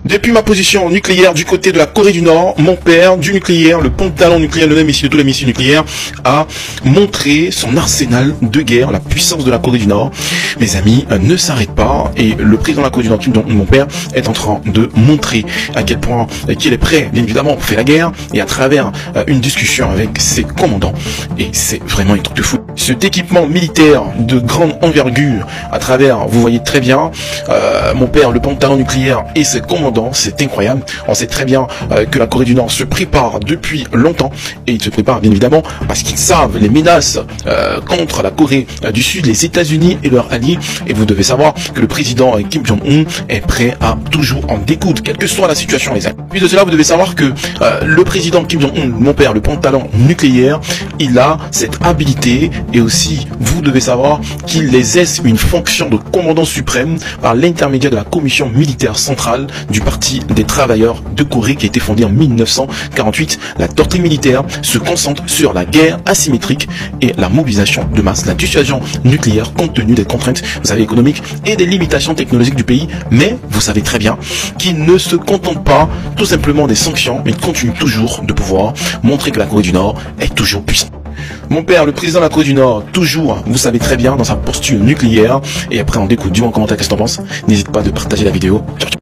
Depuis ma position nucléaire du côté de la Corée du Nord, mon père du nucléaire, le pantalon nucléaire, le même missile de tous les missiles nucléaires, a montré son arsenal de guerre, la puissance de la Corée du Nord. Mes amis, ne s'arrête pas et le président de la Corée du Nord, Kim Jong-un, mon père, est en train de montrer à quel point qu'il est prêt, bien évidemment, pour faire la guerre et à travers une discussion avec ses commandants. Et c'est vraiment un truc de fou. Cet équipement militaire de grande envergure, à travers, vous voyez très bien, mon père, le pantalon nucléaire et ses commandants, c'est incroyable. On sait très bien que la Corée du Nord se prépare depuis longtemps et ils se préparent bien évidemment parce qu'ils savent les menaces contre la Corée du Sud, les États-Unis et leurs alliés. Et vous devez savoir que le président Kim Jong-un est prêt à toujours en découdre, quelle que soit la situation, les amis. Puis de cela, vous devez savoir que le président Kim Jong-un, mon père, le pantalon nucléaire, il a cette habilité et aussi, vous devez savoir qu'il exerce une fonction de commandant suprême par l'intermédiaire de la commission militaire centrale du Parti des travailleurs de Corée qui a été fondée en 1948. La doctrine militaire se concentre sur la guerre asymétrique et la mobilisation de masse, la dissuasion nucléaire compte tenu des contraintes, vous savez, économiques et des limitations technologiques du pays. Mais vous savez très bien qu'il ne se contente pas tout simplement des sanctions, mais il continue toujours de pouvoir montrer que la Corée du Nord est toujours puissante. Mon père, le président de la Corée du Nord, toujours, vous savez très bien, dans sa posture nucléaire. Et après, on découvre, dis-moi en commentaire qu'est-ce que t'en penses. N'hésite pas de partager la vidéo. Ciao, ciao.